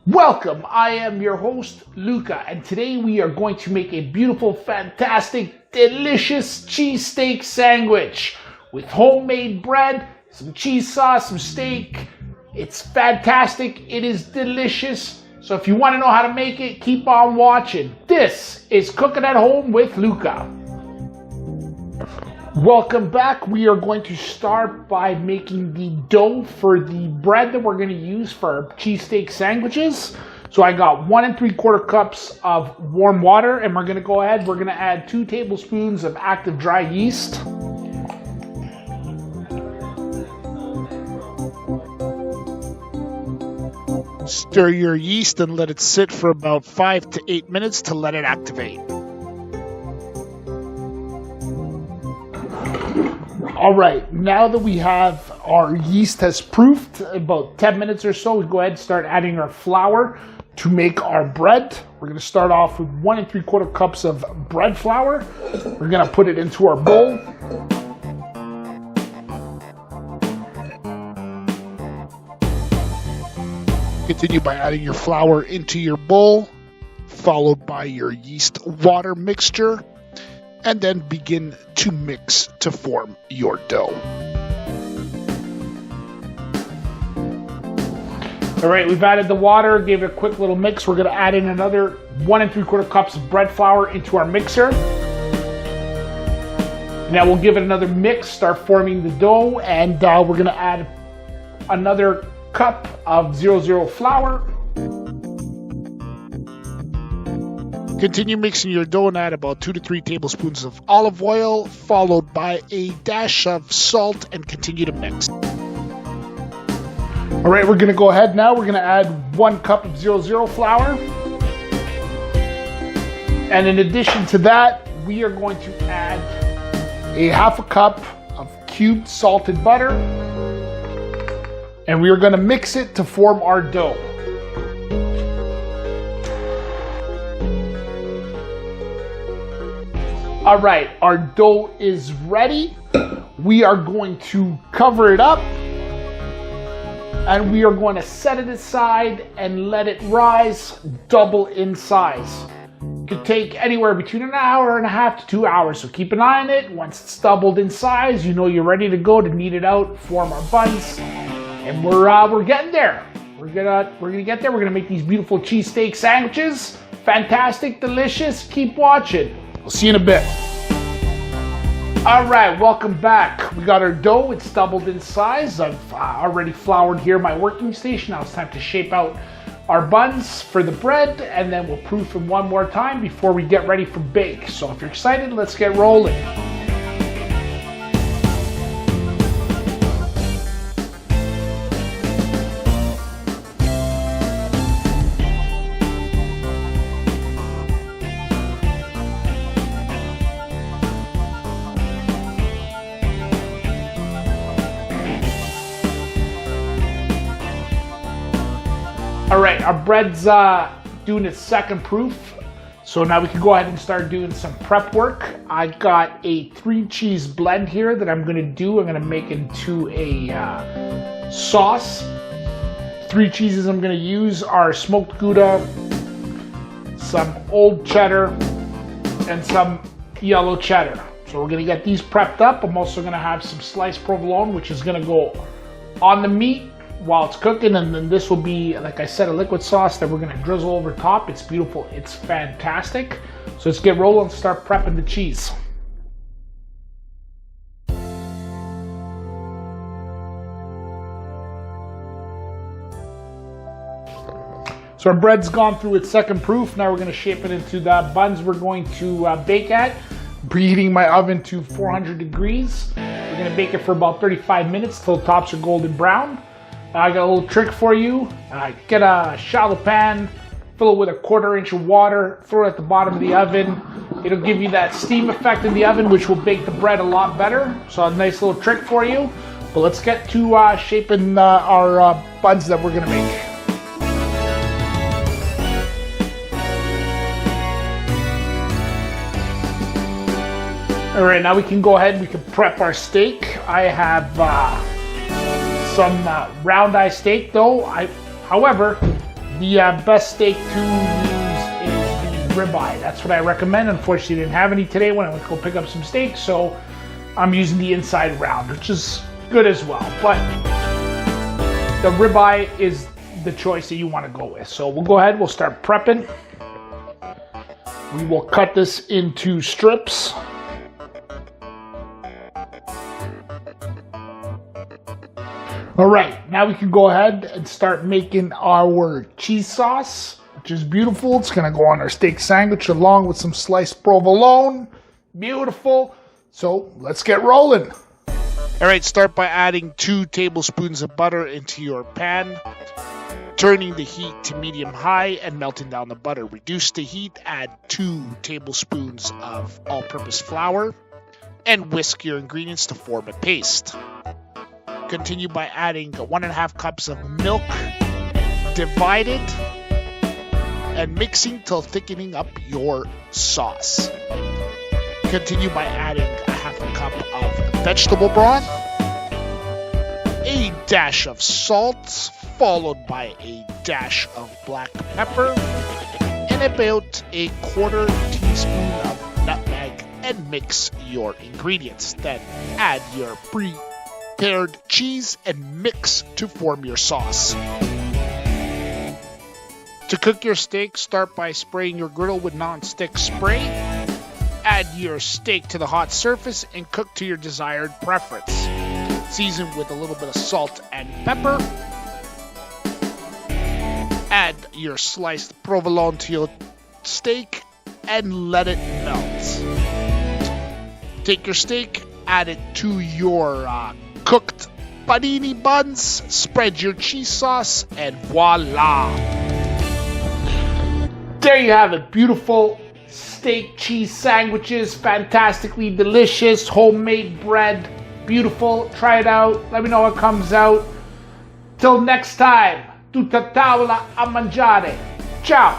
Welcome, I am your host, Luca, and today we are going to make a beautiful, fantastic, delicious cheesesteak sandwich with homemade bread, some cheese sauce, some steak. It's fantastic, it is delicious, so if you want to know how to make it, keep on watching. This is Cooking at Home with Luca. Welcome back. We are going to start by making the dough for the bread that we're going to use for our cheesesteak sandwiches. So I got 1 3/4 cups of warm water, and we're going to go ahead. We're going to add 2 tablespoons of active dry yeast. Stir your yeast and let it sit for about 5 to 8 minutes to let it activate. All right, now that we have our yeast has proofed about 10 minutes or so, we go ahead and start adding our flour to make our bread. We're going to start off with 1 3/4 cups of bread flour. We're going to put it into our bowl. Continue by adding your flour into your bowl, followed by your yeast water mixture, and then begin to mix to form your dough. All right, we've added the water, gave it a quick little mix. We're going to add in another 1 3/4 cups of bread flour into our mixer. Now we'll give it another mix, start forming the dough, and we're going to add another cup of 00 flour. Continue mixing your dough and add about 2 to 3 tablespoons of olive oil, followed by a dash of salt, and continue to mix. All right, we're going to go ahead now. We're going to add 1 cup of 00 flour. And in addition to that, we are going to add a 1/2 cup of cubed salted butter. And we are going to mix it to form our dough. All right, our dough is ready. We are going to cover it up, and we are going to set it aside and let it rise, double in size. It could take anywhere between 1.5 hours to 2 hours, so keep an eye on it. Once it's doubled in size, you know you're ready to go to knead it out, form our buns, and we're getting there. We're gonna get there. We're gonna make these beautiful cheesesteak sandwiches. Fantastic, delicious. Keep watching. We'll see you in a bit. All right, welcome back. We got our dough. It's doubled in size. I've already floured here my working station. Now it's time to shape out our buns for the bread, and then we'll proof them one more time before we get ready for bake. So if you're excited, let's get rolling. All right, our bread's doing its second proof, so now we can go ahead and start doing some prep work. I got a 3 cheese blend here that I'm gonna do. I'm gonna make into a sauce. 3 cheeses I'm gonna use are smoked Gouda, some old cheddar, and some yellow cheddar. So we're gonna get these prepped up. I'm also gonna have some sliced provolone, which is gonna go on the meat while it's cooking, and then this will be, like I said, a liquid sauce that we're going to drizzle over top. It's beautiful. It's fantastic. So let's get rolling and start prepping the cheese. So our bread's gone through its second proof. Now we're going to shape it into the buns we're going to bake at. Preheating my oven to 400 degrees. We're going to bake it for about 35 minutes till the tops are golden brown. I got a little trick for you. Get a shallow pan, fill it with 1/4 inch of water, throw it at the bottom of the oven. It'll give you that steam effect in the oven, which will bake the bread a lot better. So a nice little trick for you. But let's get to shaping our buns that we're gonna make. All right, now we can go ahead and we can prep our steak. I have some round eye steak though. However, The best steak to use is the ribeye. That's what I recommend. Unfortunately, I didn't have any today when I went to go pick up some steak, so I'm using the inside round, which is good as well. But the ribeye is the choice that you want to go with. So we'll go ahead, we'll start prepping. We will cut this into strips. All right, now we can go ahead and start making our cheese sauce, which is beautiful. It's gonna go on our steak sandwich along with some sliced provolone. Beautiful. So let's get rolling. All right, start by adding 2 tablespoons of butter into your pan, turning the heat to medium-high and melting down the butter. Reduce the heat, add 2 tablespoons of all-purpose flour, and whisk your ingredients to form a paste. Continue by adding 1.5 cups of milk, divided, and mixing till thickening up your sauce. Continue by adding 1/2 cup of vegetable broth, a dash of salt, followed by a dash of black pepper, and about 1/4 teaspoon of nutmeg, and mix your ingredients. Then add your prepared cheese and mix to form your sauce. To cook your steak, start by spraying your griddle with non-stick spray. Add your steak to the hot surface and cook to your desired preference. Season with a little bit of salt and pepper. Add your sliced provolone to your steak and let it melt. Take your steak, add it to your cooked panini buns, spread your cheese sauce, and voila! There you have it. Beautiful steak cheese sandwiches, fantastically delicious, homemade bread, beautiful. Try it out. Let me know what comes out. Till next time, tutta tavola a mangiare. Ciao!